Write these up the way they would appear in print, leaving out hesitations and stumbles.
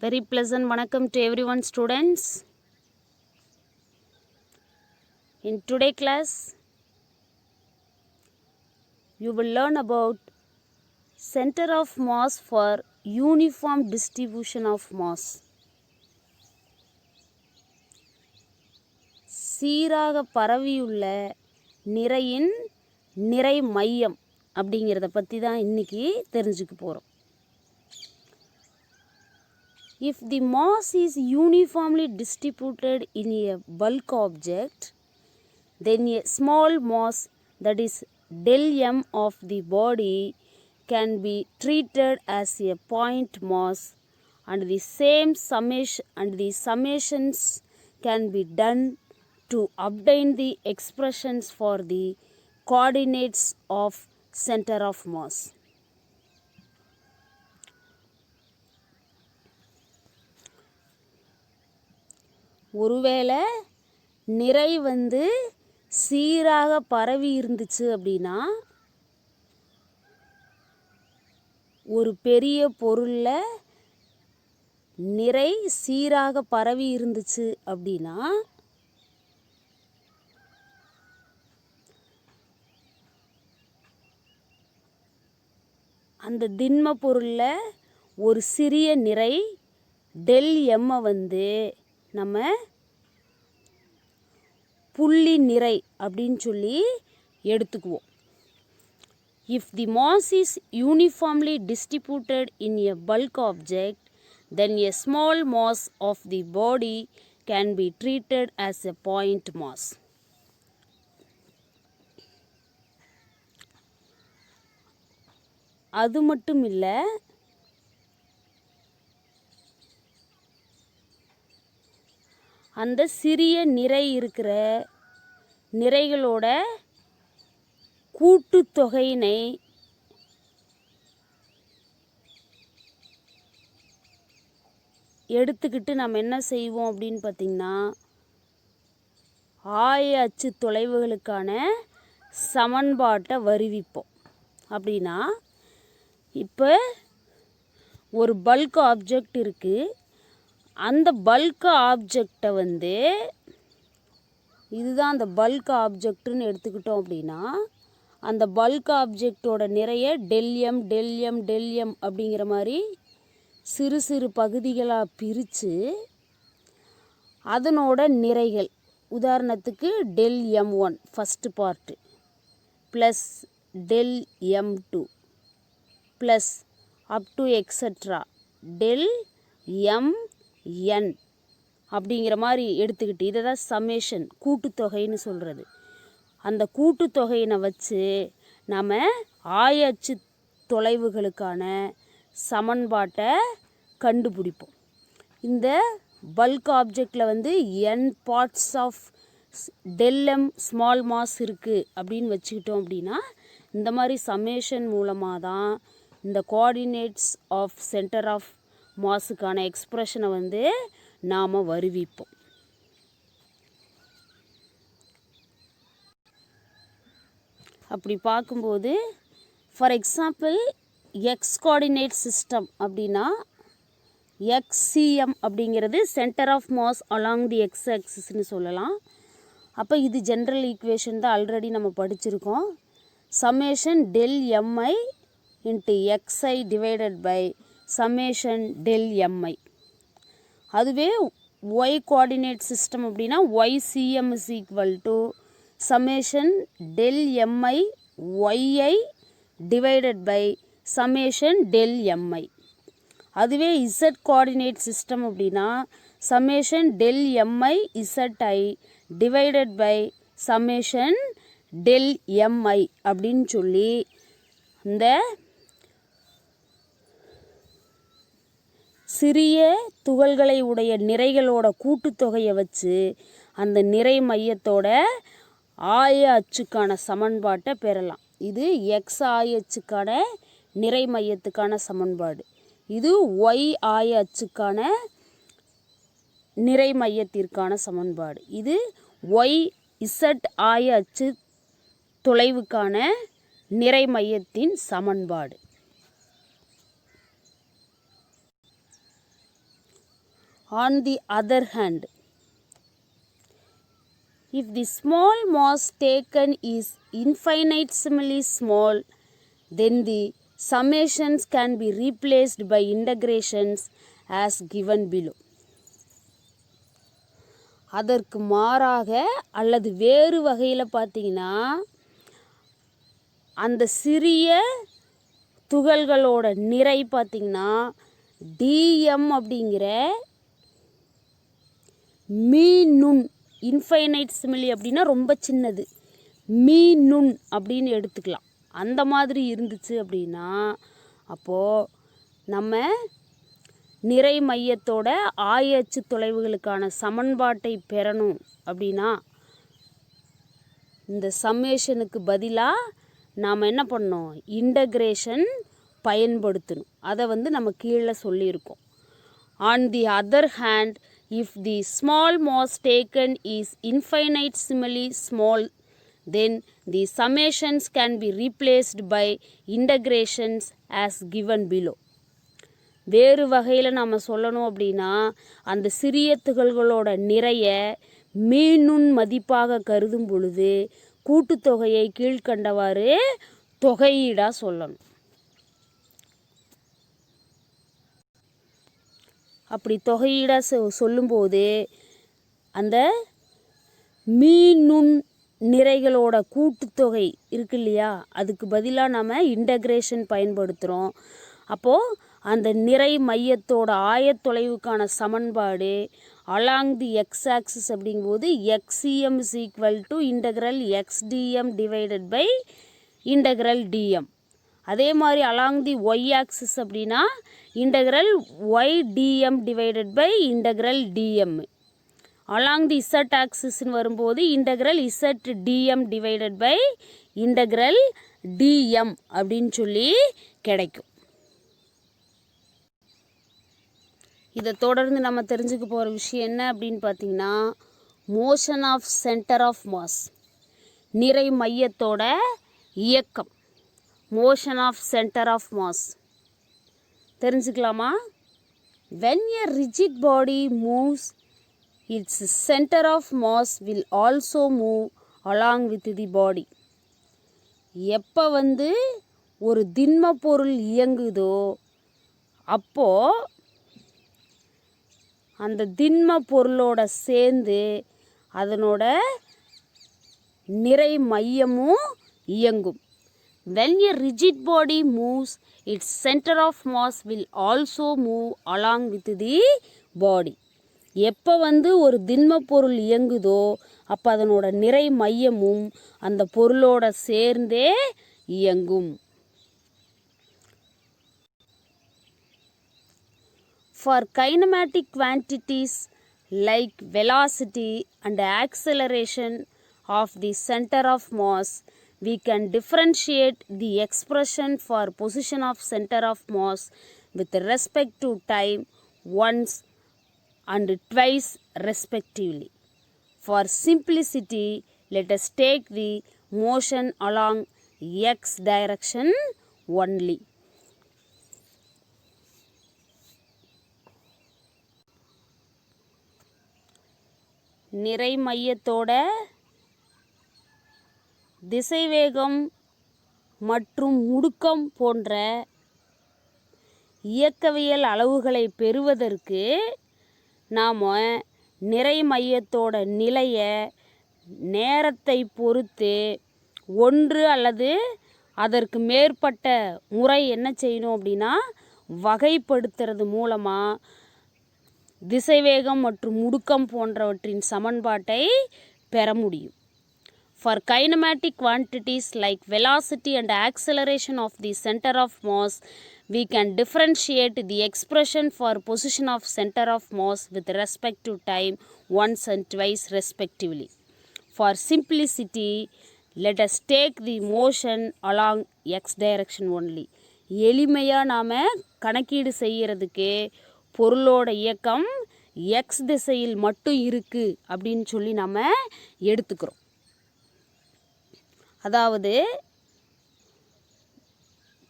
Very pleasant welcome to everyone, students. In today class, you will learn about center of mass for uniform distribution of mass. சீராக பரவியுள்ள நிறையின் நிறை மையம் அப்படிங்கிறத பற்றி தான் இன்றைக்கி தெரிஞ்சுக்க போகிறோம். If the mass is uniformly distributed in a bulk object, then a small mass, that is del m of the body, can be treated as a point mass, and the summations can be done to obtain the expressions for the coordinates of center of mass. ஒருவேளை நிறை சீராக பரவி இருந்துச்சு அப்படின்னா, ஒரு பெரிய பொருளில் நிறை சீராக பரவி இருந்துச்சு அப்படின்னா, அந்த திண்ம பொருளில் ஒரு சிறிய நிறை டெல் எம்மை நம்ம புள்ளி நிறை அப்படின்னு சொல்லி எடுத்துக்குவோம். If the mass is uniformly distributed in a bulk object, then a small mass of the body can be treated as a point mass. அது மட்டும் இல்லை, அந்த சிறிய நிறை இருக்கிற நிறைகளோட கூட்டுத்தொகையினை எடுத்துக்கிட்டு நம்ம என்ன செய்வோம் அப்படின்னு பார்த்திங்கன்னா, ஆய அச்சு தொலைவுகளுக்கான சமன்பாட்டை வருவிப்போம். அப்படின்னா, இப்போ ஒரு பல்க் ஆப்ஜெக்ட் இருக்குது. அந்த பல்க் ஆப்ஜெக்டை இதுதான் அந்த பல்க் ஆப்ஜெக்ட்னு எடுத்துக்கிட்டோம் அப்படின்னா, அந்த பல்க் ஆப்ஜெக்டோட நிறைய டெல் எம் அப்படிங்கிற மாதிரி சிறு சிறு பகுதிகளாக பிரித்து அதனோட நிறைகள், உதாரணத்துக்கு del m1 first part plus del m2 plus up to extra del mn அப்படிங்கிற மாதிரி எடுத்துக்கிட்டு, இதை தான் சமேஷன் கூட்டுத்தொகைன்னு சொல்கிறது. அந்த கூட்டுத்தொகையினை வச்சு நம்ம ஆய அச்சு தொலைவுகளுக்கான சமன்பாட்டை கண்டுபிடிப்போம். இந்த பல்க் ஆப்ஜெக்டில் n parts of del m small mass இருக்குது அப்படின்னு வச்சுக்கிட்டோம் அப்படின்னா, இந்த மாதிரி சமேஷன் மூலமாக தான் இந்த கோஆர்டினேட்ஸ் ஆஃப் சென்டர் ஆஃப் மாஸுக்கான எக்ஸ்ப்ரெஷனை நாம் வருவிப்போம். அப்படி பார்க்கும்போது, for example x coordinate system அப்படின்னா, XCM அப்படிங்கிறது center of mass along the x ஆக்சிஸ்ன்னு சொல்லலாம். அப்போ இது ஜென்ரல் ஈக்குவேஷன் தான், ஆல்ரெடி நம்ம படிச்சிருக்கோம். Summation del m i into x i divided by summation del m i. அதுவே ஒய் கோஆர்டினேட் சிஸ்டம் அப்படின்னா YCM is equal to summation del m i y i divided by summation del m i. அதுவே இசட் கோஆர்டினேட் சிஸ்டம் அப்படின்னா summation del MI ZI divided by summation del MI அப்படின்னு சொல்லி இந்த சிறிய துகள்களை உடைய நிறைகளோட கூட்டுத்தொகையை வச்சு அந்த நிறை மையத்தோட ஆய அச்சுக்கான சமன்பாட்டை பெறலாம். இது எக்ஸ் ஆய அச்சுக்கான நிறை மையத்துக்கான சமன்பாடு. இது ஒய் ஆய அச்சுக்கான நிறை மையத்திற்கான சமன்பாடு. இது ஒய் இசட் ஆய அச்சு தொலைவுக்கான நிறை மையத்தின் சமன்பாடு. On the other hand, if the small mass taken is infinitesimally small, then the summations can be replaced by integrations as given below. அதற்கு மாறாக அல்லது வேறு வகையில் பார்த்தீங்கன்னா, அந்த சிறிய துகள்களோட நிறை பார்த்திங்கன்னா டிஎம் அப்படிங்கிற மீ நுண், இன்ஃபைனைட்சிமலி அப்படின்னா ரொம்ப சின்னது, மீ நுண் அப்படின்னு எடுத்துக்கலாம். அந்த மாதிரி இருந்துச்சு அப்படின்னா அப்போது நம்ம நிறை மையத்தோட ஆய அச்சு தொலைவுகளுக்கான சமன்பாட்டை பெறணும் அப்படின்னா இந்த சம்மேஷனுக்கு பதிலாக நாம் என்ன பண்ணோம், இன்டகிரேஷன் பயன்படுத்தணும். அதை நம்ம கீழே சொல்லியிருக்கோம். On the other hand, if the small mass taken is infinitesimally small, then the summations can be replaced by integrations as given below. வேறு வகையில் நாம் சொல்லணும் அப்படின்னா அந்த சிறிய துகள்களோட நிறைய மீநுண் மதிப்பாக கருதும் பொழுது கூட்டுத்தொகையை கீழ்கண்டவாறு தொகையீடாக சொல்லணும். அப்படி தொகையீடாக சொல்லும்போது அந்த மீநுண் நிறைகளோட கூட்டுத்தொகை இருக்கு இல்லையா, அதுக்கு பதிலாக நம்ம இன்டகிரேஷன் பயன்படுத்துகிறோம். அப்போது அந்த நிறை மையத்தோட ஆயத்தொலைவுக்கான சமன்பாடு அலாங் தி எக்ஸ் ஆக்சிஸ் அப்படிங்கும்போது x c m is equal to integral x d m divided by integral d m. அதே மாதிரி அலாங் தி ஒய் ஆக்சிஸ் அப்படின்னா integral y d m divided by integral d m. Along the z ஆக்சிஸ்ன்னு வரும்போது integral z d m divided by integral d m அப்படின்னு சொல்லி கிடைக்கும். இதை தொடர்ந்து நம்ம தெரிஞ்சுக்க போகிற விஷயம் என்ன அப்படின்னு பார்த்தீங்கன்னா, motion of centre of mass, நிறை மையத்தோட இயக்கம், motion of centre of mass தெரிஞ்சுக்கலாமா? when a rigid body moves, its center of mass will also move along with the body. எப்போ ஒரு திண்ம பொருள் இயங்குதோ அப்போது அந்த திண்ம பொருளோட சேர்ந்து அதனோட நிறை மையமும் இயங்கும். when a rigid body moves, its center of mass will also move along with the body. எப்போ ஒரு திண்ம பொருள் இயங்குதோ அப்போ அதனோட நிறை மையமும் அந்த பொருளோட சேர்ந்தே இயங்கும். For kinematic quantities like velocity and acceleration of the center of mass, we can differentiate the expression for position of center of mass with respect to time once and twice respectively. For simplicity, let us take the motion along x direction only. நிறை மையத்தோட திசைவேகம் மற்றும் முடுக்கம் போன்ற இயக்கவியல் அளவுகளை பெறுவதற்கு நாம் நிறை மையத்தோட நிலையை நேரத்தை பொறுத்து ஒன்று அல்லது அதற்கு மேற்பட்ட முறை என்ன செய்யணும் அப்படின்னா வகைப்படுத்துறது மூலமாக திசைவேகம் மற்றும் முடுக்கம் போன்றவற்றின் சமன்பாட்டை பெற முடியும். For kinematic quantities like velocity and acceleration of the center of mass, we can differentiate the expression for position of center of mass with respect to time once and twice respectively. For simplicity, let us take the motion along x direction only. எளிமையாக நாம் கணக்கீடு செய்கிறதுக்கு பொருளோட இயக்கம் X திசையில் மட்டும் இருக்குது அப்படின்னு சொல்லி நம்ம எடுத்துக்கிறோம். அதாவது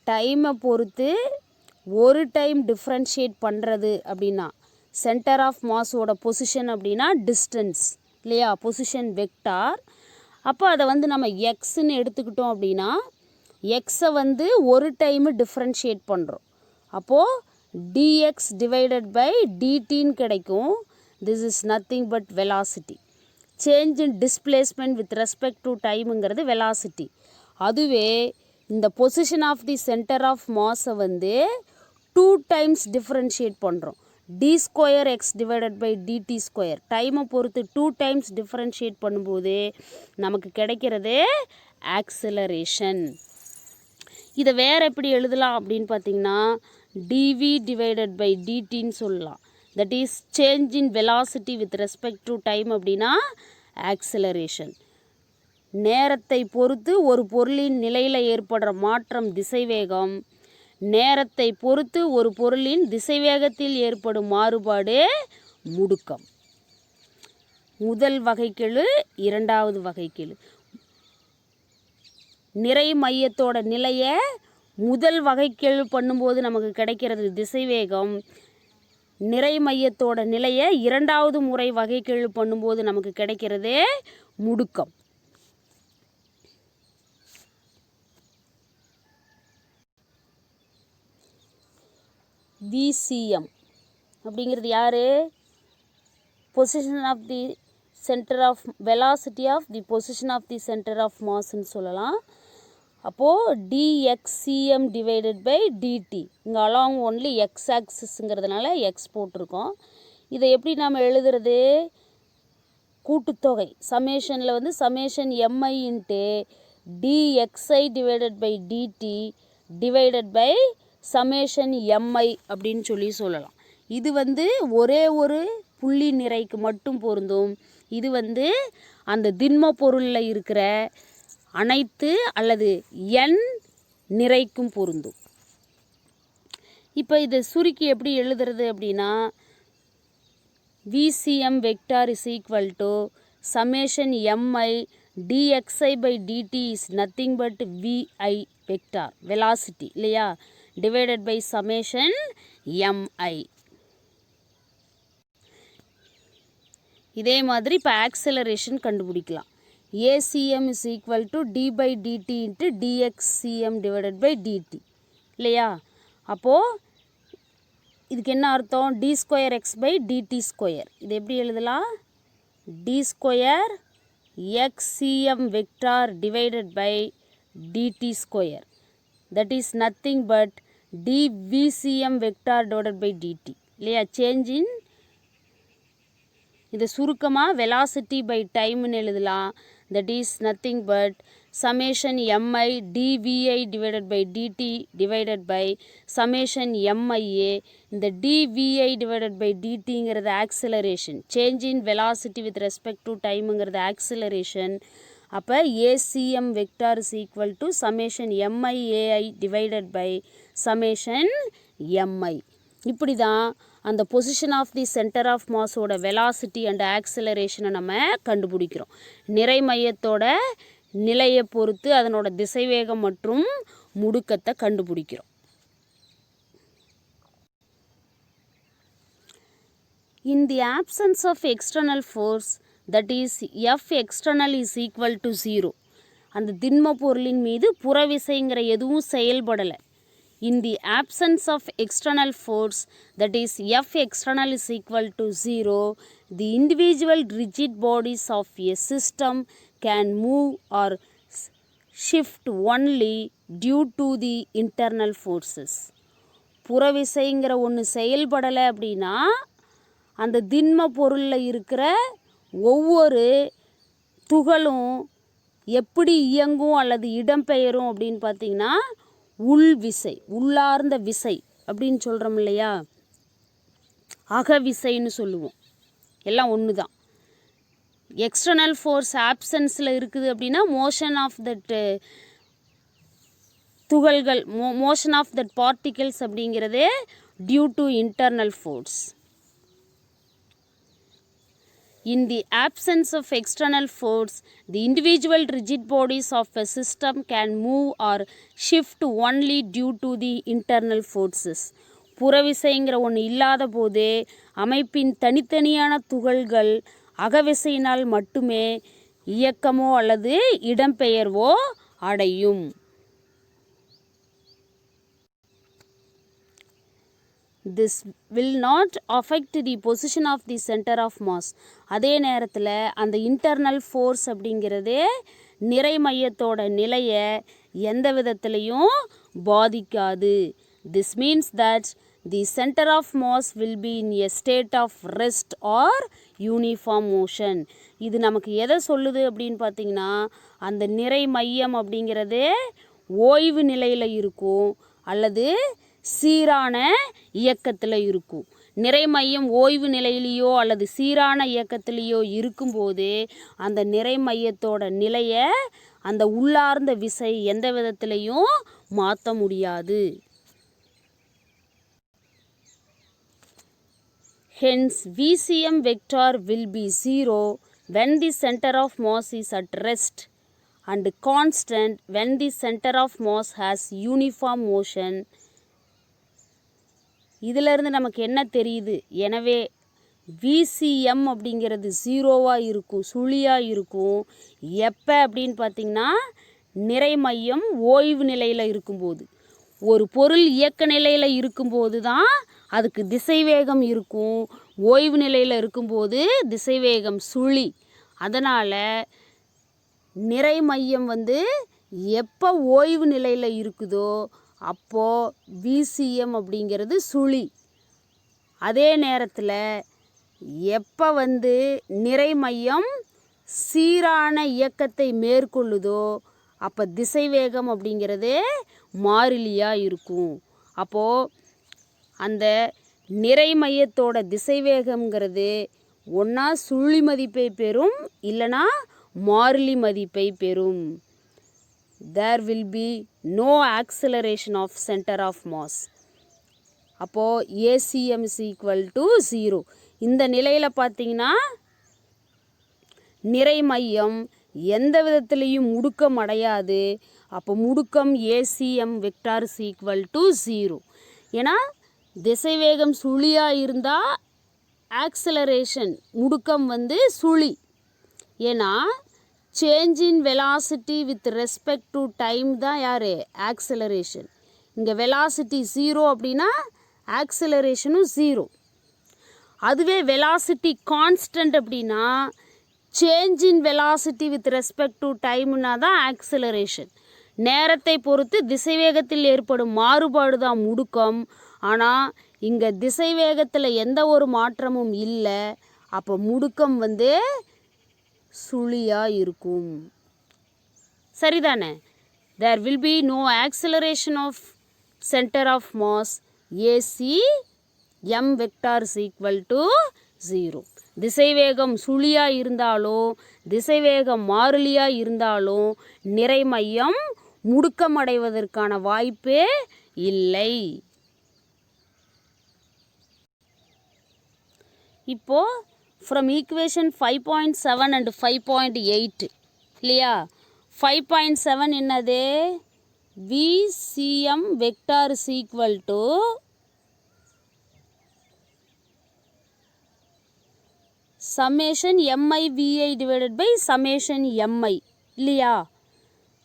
டைமை பொறுத்து ஒரு டைம் டிஃப்ரென்ஷியேட் பண்ணுறது அப்படின்னா சென்டர் ஆஃப் மாஸோட பொசிஷன் அப்படின்னா டிஸ்டன்ஸ் இல்லையா, பொசிஷன் வெக்டார். அப்போ அதை வந்து நம்ம எக்ஸ்ன்னு எடுத்துக்கிட்டோம் அப்படின்னா எக்ஸை வந்து ஒரு டைமு டிஃப்ரென்ஷியேட் பண்ணுறோம். அப்போது டிஎக்ஸ் டிவைடட் பை டிடின்னு கிடைக்கும். This is nothing but velocity. Change in displacement with respect to டைமுங்கிறது வெலாசிட்டி. அதுவே இந்த position of the center of மாஸை வந்து 2 டைம்ஸ் டிஃப்ரென்ஷியேட் பண்ணுறோம். D square x divided by DD square. டைமை பொறுத்து 2 டைம்ஸ் டிஃப்ரென்ஷியேட் பண்ணும்போது நமக்கு கிடைக்கிறது ஆக்சிலரேஷன். இதை வேறு எப்படி எழுதலாம் அப்படின்னு பார்த்தீங்கன்னா டிவி டிவைடட் பை டிடின்னு சொல்லலாம். That is change in velocity with respect to time அப்படின்னா ஆக்சிலரேஷன். நேரத்தை பொறுத்து ஒரு பொருளின் நிலையில் ஏற்படுற மாற்றம் திசைவேகம், நேரத்தை பொறுத்து ஒரு பொருளின் திசைவேகத்தில் ஏற்படும் மாறுபாடு முடுக்கம். முதல் வகைக்கெழு, இரண்டாவது வகைக்கெழு. நிறை மையத்தோட நிலையை முதல் வகைக்கெழு பண்ணும்போது நமக்கு கிடைக்கிறது திசைவேகம். நிறை மையத்தோட நிலையை இரண்டாவது முறை வகைக்கெழு பண்ணும்போது நமக்கு கிடைக்கிறது முடுக்கம். விசிஎம் அப்படிங்கிறது யார்? Position of the center of velocity of the position of the center of மாஸ்ன்னு சொல்லலாம். அப்போது டிஎக்சிஎம் டிவைடட் பை டிடி. இங்கே அலாங் ஒன்லி எக்ஸ் ஆக்சிஸ்ங்கிறதுனால எக்ஸ் போட்டிருக்கோம். இதை எப்படி நாம் எழுதுறது? கூட்டுத்தொகை சமேஷனில் வந்து summation m i into d x i divided by d t divided by summation m i அப்படின்னு சொல்லலாம். இது வந்து ஒரே ஒரு புள்ளி நிறைக்கு மட்டும் பொருந்தும். இது வந்து அந்த திண்ம பொருளில் இருக்கிற அனைத்து அல்லது எண் நிறைக்கும் பொருந்தும். இப்போ இதை சுருக்கி எப்படி எழுதுறது அப்படின்னா VCM vector is equal to summation Mi dxi by dt is nothing but vi vector velocity இல்லையா, டிவைடட் பை சமேஷன் mi. இதே மாதிரி இப்போ ஆக்சிலரேஷன் கண்டுபிடிக்கலாம். acm is equal to d by dt into dxcm divided by dt இல்லையா. அப்போது இதுக்கு என்ன அர்த்தம்? d square X by DD square. இது எப்படி எழுதலாம்? d square xcm vector divided by dt ஸ்கொயர். that is nothing but dvcm வெக்டார் divided by dt இல்லையா. சேஞ்ச் இன் இதை சுருக்கமாக வெலாசிட்டி பை டைம்னு எழுதலாம். that is nothing but summation mi dvi divided by dt divided by summation mia. இந்த dvi divided by dtங்கிறது acceleration. Change in velocity with respect to டைமுங்கிறது acceleration. அப்போ acm vector is equal to summation miai divided by summation mi. இப்படி தான் அந்த position of the center of மாஸோட velocity and ஆக்சிலரேஷனை நம்ம கண்டுபிடிக்கிறோம். நிறை மையத்தோட நிலையை பொறுத்து அதனோட திசைவேகம் மற்றும் முடுக்கத்தை கண்டுபிடிக்கிறோம். In the absence of external force, that is F external is equal to 0. அந்த திண்ம பொருளின் மீது புறவிசைங்கிற எதுவும் செயல்படலை. In the absence of external force, that is F external is equal to 0, the individual rigid bodies of a system can move or shift only due to the internal forces. புறவிசைங்கிற ஒன்று செயல்படலை அப்படின்னா அந்த திண்ம பொருளில் இருக்கிற ஒவ்வொரு துகளும் எப்படி இயங்கும் அல்லது இடம்பெயரும் அப்படின்னு பார்த்தீங்கன்னா உள்விசை, உள்ளார்ந்த விசை அப்படின்னு சொல்கிறோம் இல்லையா, அகவிசைன்னு சொல்லுவோம். எல்லாம் ஒன்று தான். எக்ஸ்டர்னல் ஃபோர்ஸ் ஆப்சன்ஸில் இருக்குது அப்படின்னா மோஷன் ஆஃப் தட் துகள்கள், மோஷன் ஆஃப் தட் பார்ட்டிகல்ஸ் அப்படிங்கிறதே due to internal force. In the absence of external force, the individual rigid bodies of a system can move or shift only due to the internal forces. புறவிசைங்கிற ஒன்று இல்லாத போது அமைப்பின் தனித்தனியான துகள்கள் அகவிசையினால் மட்டுமே இயக்கமோ அல்லது இடம்பெயர்வோ அடையும். This will not affect the position of the center of mass. அதே நேரத்தில் அந்த இன்டர்னல் ஃபோர்ஸ் அப்படிங்கிறது நிறை மையத்தோட நிலையை எந்த விதத்திலையும் பாதிக்காது. This means that the center of mass will be in a state of rest or uniform motion. இது நமக்கு எதை சொல்லுது அப்படின்னு பார்த்தீங்கன்னா, அந்த நிறை மையம் அப்படிங்கிறது ஓய்வு நிலையில் இருக்கும் அல்லது சீரான இயக்கத்தில் இருக்கும். நிறை மையம் ஓய்வு நிலையிலேயோ அல்லது சீரான இயக்கத்திலேயோ இருக்கும்போது அந்த நிறை மையத்தோட நிலையை அந்த உள்ளார்ந்த விசை எந்த விதத்திலையும் மாற்ற முடியாது. Hence, VCM vector will be 0 when the center of mass is at rest and constant when the center of mass has uniform motion. இதிலிருந்து நமக்கு என்ன தெரியுது? எனவே VCM அப்படிங்கிறது 0வாக இருக்கும், சுழியாக இருக்கும். எப்போ அப்படின்னு பார்த்திங்கன்னா, நிறை மையம் ஓய்வு நிலையில் இருக்கும்போது. ஒரு பொருள் இயக்க நிலையில் இருக்கும்போது தான் அதுக்கு திசைவேகம் இருக்கும். ஓய்வு நிலையில் இருக்கும்போது திசைவேகம் சுழி. அதனால் நிறை மையம் எப்போ ஓய்வு நிலையில் இருக்குதோ அப்போது VCM அப்படிங்கிறது சுழி. அதே நேரத்தில் எப்போ நிறை மையம் சீரான இயக்கத்தை மேற்கொள்ளுதோ அப்போ திசைவேகம் அப்படிங்கிறது மாறிலியாக இருக்கும். அப்போது அந்த நிறை மையத்தோட திசைவேகம்ங்கிறது ஒன்றா சுழி மதிப்பை பெறும், இல்லைனா மாறிலி மதிப்பை பெறும். There will be no acceleration of center of mass. அப்போது ACM is equal to 0. இந்த நிலையில் பார்த்தீங்கன்னா நிறை மையம் எந்த விதத்திலையும் முடுக்கம் அடையாது. அப்போ முடுக்கம் ACM vector is equal to 0. ஏன்னா திசைவேகம் சுழியாக இருந்தால் ஆக்சலரேஷன் முடுக்கம் சுழி. ஏன்னா change in velocity with respect to time தான் யார்? ஆக்சலரேஷன். இங்கே வெலாசிட்டி 0 அப்படின்னா ஆக்சலரேஷனும் 0. அதுவே வெலாசிட்டி கான்ஸ்டன்ட் அப்படின்னா change in velocity with respect to டைம்னா தான் ஆக்சலரேஷன். நேரத்தை பொறுத்து திசைவேகத்தில் ஏற்படும் மாறுபாடு தான் முடுக்கம். ஆனால் இங்கே திசைவேகத்தில் எந்த ஒரு மாற்றமும் இல்லை. அப்போ முடுக்கம் சுழியாக இருக்கும். சரிதானே? There will be no acceleration of center of mass. ACM vector is equal to 0. திசைவேகம் சுழியாக இருந்தாலும் திசைவேகம் மாறிலியாக இருந்தாலும் நிறை மையம் முடுக்கம் அடைவதற்கான வாய்ப்பே இல்லை. இப்போது from equation 5.7 and 5.8 இல்லையா? 5.7 என்னது? VCM vector is equal to summation MIVI divided by summation MI இல்லையா?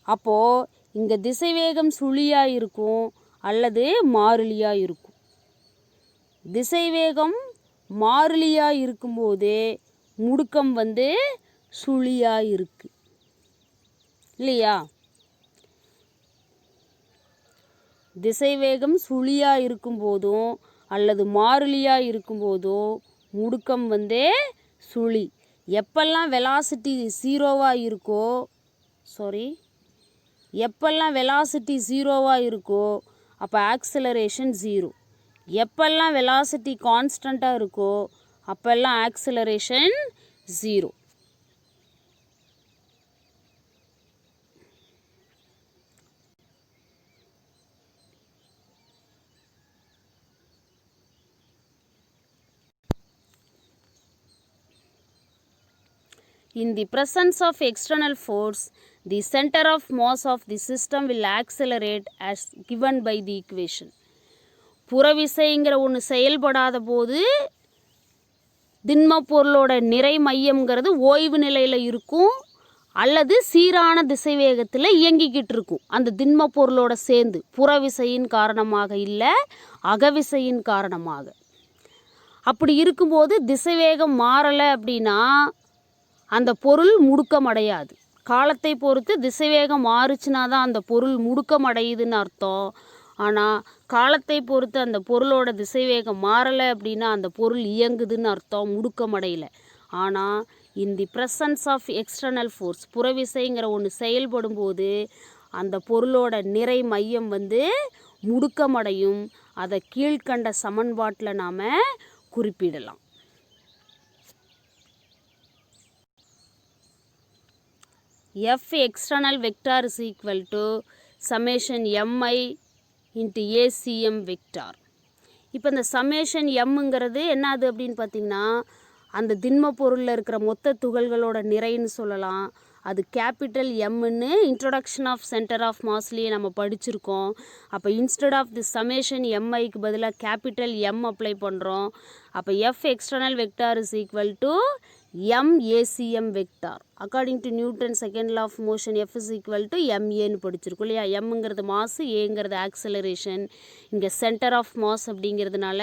அப்போது இங்கே திசைவேகம் சுழியாக இருக்கும் அல்லது மாறிலியாக இருக்கும். திசைவேகம் மாறிலியாக இருக்கும்போது முடுக்கம் சுழியாக இருக்கு இல்லையா? திசைவேகம் சுழியாக இருக்கும்போதும் அல்லது மாறிலியாக இருக்கும்போதும் முடுக்கம் சுழி. எப்பெல்லாம் வெலாசிட்டி 0வாக இருக்கோ எப்பெல்லாம் வெலாசிட்டி 0வாக இருக்கோ அப்போ ஆக்சலரேஷன் 0. எப்பெல்லாம் வெலாசிட்டி கான்ஸ்டண்ட்டாக இருக்கோ அப்பெல்லாம் acceleration 0. In the presence of external force, the center of mass of the system will accelerate as given by the equation. புறவிசைங்கிற ஒன்று செயல்படாத போது திண்ம பொருளோட நிறை மையம்ங்கிறது ஓய்வு நிலையில் இருக்கும் அல்லது சீரான திசைவேகத்தில் இயங்கிக்கிட்டு இருக்கும். அந்த திண்ம பொருளோட சேர்ந்து புறவிசையின் காரணமாக இல்லை, அகவிசையின் காரணமாக. அப்படி இருக்கும்போது திசைவேகம் மாறலை அப்படின்னா அந்த பொருள் முடுக்கமடையாது. காலத்தை பொறுத்து திசைவேகம் மாறுச்சுனா தான் அந்த பொருள் முடுக்கமடையுதுன்னு அர்த்தம். ஆனால் காலத்தை பொறுத்து அந்த பொருளோட திசைவேகம் மாறலை அப்படின்னா அந்த பொருள் இயங்குதுன்னு அர்த்தம், முடுக்கமடையலை. ஆனால் in the presence of external force, புறவிசைங்கிற ஒன்று செயல்படும் போது அந்த பொருளோட நிறை மையம் முடுக்கமடையும். அதை கீழ்கண்ட சமன்பாட்டில் நாம் குறிப்பிடலாம். F external vector is equal to summation mi into ACM vector. இப்போ இந்த சம்மேஷன் எம்ங்கிறது என்னது அப்படின்னு பார்த்தீங்கன்னா அந்த திண்ம பொருளில் இருக்கிற மொத்த துகள்களோட நிறைன்னு சொல்லலாம். அது கேபிட்டல் எம்னு இன்ட்ரொடக்ஷன் ஆஃப் சென்டர் ஆஃப் மாஸ்லேயே நம்ம படிச்சிருக்கோம். அப்போ இன்ஸ்டெட் ஆஃப் தி சமேஷன் எம்ஐக்கு பதிலாக கேபிட்டல் எம் அப்ளை பண்ணுறோம். அப்போ f external vector is equal to MACM vector. According to Newton second law of motion f is equal to MAன்னு படிச்சிருக்கோம் இல்லையா. எம்ங்கிறது மாஸ், ஏங்கிறது ஆக்சலரேஷன். இங்கே சென்டர் ஆஃப் மாஸ் அப்படிங்கிறதுனால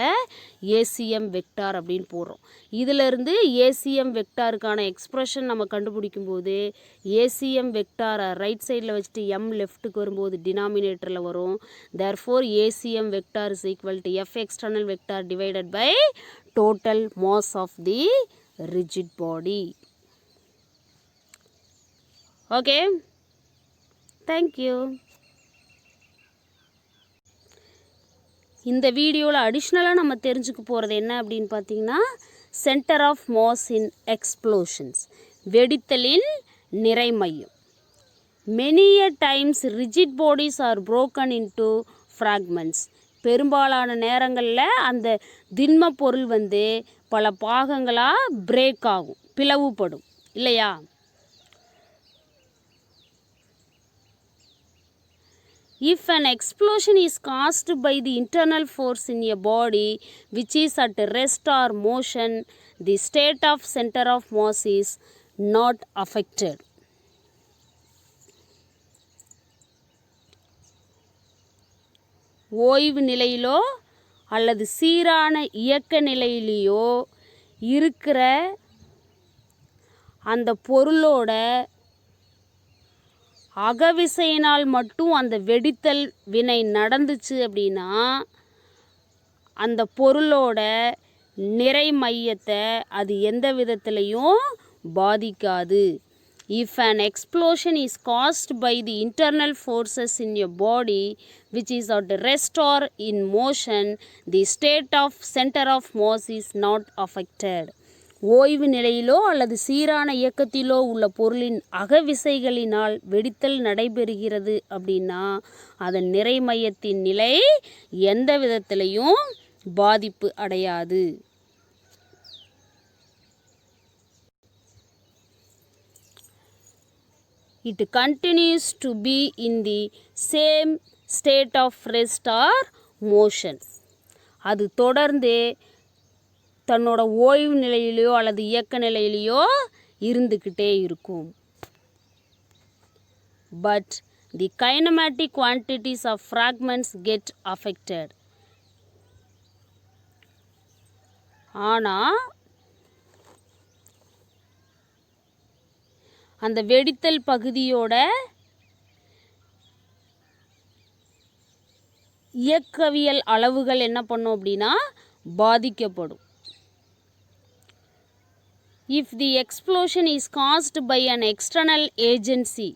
ACM வெக்டார் அப்படின்னு போடுறோம். இதிலிருந்து ACM வெக்டாருக்கான எக்ஸ்ப்ரெஷன் நம்ம கண்டுபிடிக்கும் போது ACM வெக்டாரை ரைட் சைடில் வச்சுட்டு M லெஃப்ட்டுக்கு வரும்போது டினாமினேட்டரில் வரும். Therefore ACM vector is equal to F external vector divided by total mass of the rigid body. Okay, thank you. இந்த வீடியோவில் அடிஷ்னலாக நம்ம தெரிஞ்சுக்க போகிறது என்ன அப்படின்னு பார்த்தீங்கன்னா center of mass in explosions, வெடித்தலின் நிறை மையம். Many a times rigid bodies are broken into fragments. பெரும்பாலான நேரங்களில் அந்த திண்ம பொருள் பல பாகங்களாக பிரேக் ஆகும், பிளவுபடும் இல்லையா. If an explosion is caused by the internal force in a body which is at rest or motion, the state of center of mass is not affected. ஓய்வு நிலையிலோ அல்லது சீரான இயக்க நிலையிலேயோ இருக்கிற அந்த பொருளோட அகவிசையினால் மட்டும் அந்த வெடித்தல் வினை நடந்துச்சு அப்படின்னா அந்த பொருளோட நிறை மையத்தை அது எந்த விதத்திலையும் பாதிக்காது. If an explosion is caused by the internal forces in your body which is at rest or in motion, the state of center of mass is not affected. ஓய்வு நிலையிலோ அல்லது சீரான இயக்கத்திலோ உள்ள பொருளின் அகவிசைகளினால் வெடித்தல் நடைபெறுகிறது அப்படின்னா அதன் நிறை மையத்தின் நிலை எந்த விதத்திலையும் பாதிப்பு அடையாது. It continues to be in the same state of rest or motion. அது தொடர்ந்து தன்னோட ஓய்வு நிலையிலையோ அல்லது இயக்க நிலையிலையோ இருந்துக்கிட்டே இருக்கும். But the kinematic quantities of fragments get affected. ஆனால் அந்த வெடித்தல் பகுதியோட இயக்கவியல் அளவுகள் என்ன பண்ணும் அப்படின்னா பாதிக்கப்படும். If the explosion is caused by an external agency,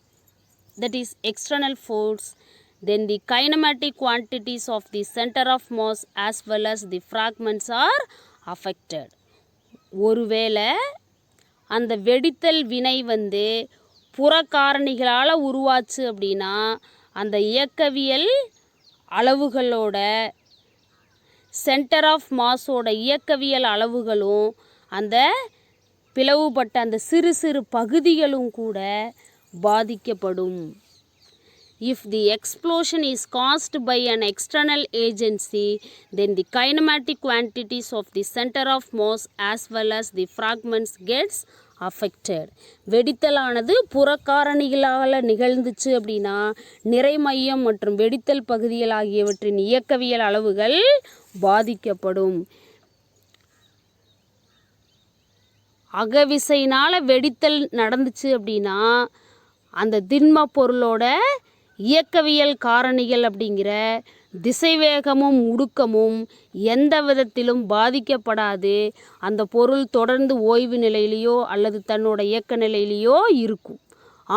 that is external force, then the kinematic quantities of the center of mass as well as the fragments are affected. ஒருவேளை அந்த வெடித்தல் வினை புறக்காரணிகளால் உருவாச்சு அப்படின்னா அந்த இயக்கவியல் அளவுகளோட சென்டர் ஆஃப் மாஸோட இயக்கவியல் அளவுகளும் அந்த பிளவுபட்ட அந்த சிறு சிறு பகுதிகளும் கூட பாதிக்கப்படும். If the explosion is caused by an external agency, then the kinematic quantities of the center of mass as well as the fragments gets affected. வெடித்தலானது புறக்காரணிகளால் நிகழ்ந்துச்சு அப்படின்னா நிறை மையம் மற்றும் வெடித்தல் பகுதிகள் ஆகியவற்றின் இயக்கவியல் அளவுகள் பாதிக்கப்படும். அகவிசையினால் வெடித்தல் நடந்துச்சு அப்படின்னா அந்த திண்ம பொருளோட இயக்கவியல் காரணிகள் அப்படிங்கிற திசைவேகமும் முடுக்கமும் எந்த விதத்திலும் பாதிக்கப்படாது. அந்த பொருள் தொடர்ந்து ஓய்வு நிலையிலையோ அல்லது தன்னோட இயக்க நிலையிலையோ இருக்கும்.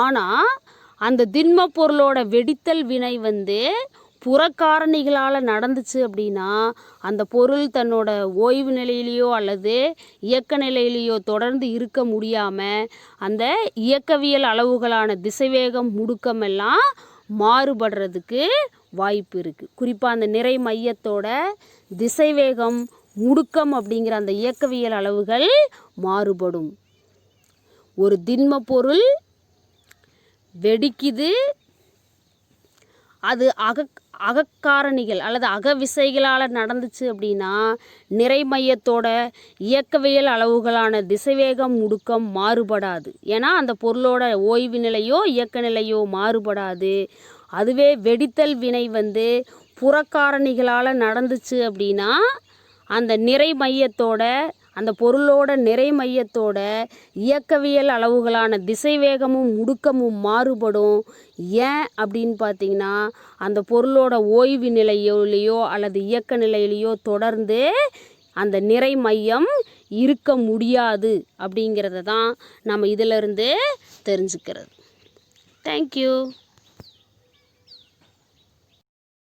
ஆனால் அந்த திண்ம பொருளோட வெடித்தல் வினை புறக்காரணிகளால் நடந்துச்சு அப்படின்னா அந்த பொருள் தன்னோட ஓய்வு நிலையிலையோ அல்லது இயக்க நிலையிலையோ தொடர்ந்து இருக்க முடியாமல் அந்த இயக்கவியல் அளவுகளான திசைவேகம் முடுக்கம் எல்லாம் மாறுபடுறதுக்கு வாய்ப்பு இருக்குது. குறிப்பாக அந்த நிறை மையத்தோட திசைவேகம் முடுக்கம் அப்படிங்கிற அந்த இயக்கவியல் அளவுகள் மாறுபடும். ஒரு திண்ம பொருள் வெடிக்குது, அது அகக்காரணிகள் அல்லது அகவிசைகளால் நடந்துச்சு அப்படின்னா நிறை மையத்தோட இயக்கவியல் அளவுகளான திசைவேகம் முடுக்கம் மாறுபடாது. ஏன்னா அந்த பொருளோட ஓய்வு நிலையோ இயக்க நிலையோ மாறுபடாது. அதுவே வெடித்தல் வினை புறக்காரணிகளால் நடந்துச்சு அப்படின்னா அந்த நிறை மையத்தோட அந்த பொருளோட நிறை மையத்தோட இயக்கவியல் அளவுகளான திசைவேகமும் முடுக்கமும் மாறுபடும். ஏன் அப்படின்னு பார்த்தீங்கன்னா அந்த பொருளோட ஓய்வு நிலையிலையோ அல்லது இயக்க நிலையிலையோ தொடர்ந்து அந்த நிறை மையம் இருக்க முடியாது அப்படிங்கிறத தான் நம்ம இதிலிருந்து தெரிஞ்சுக்கிறது. தேங்க்யூ.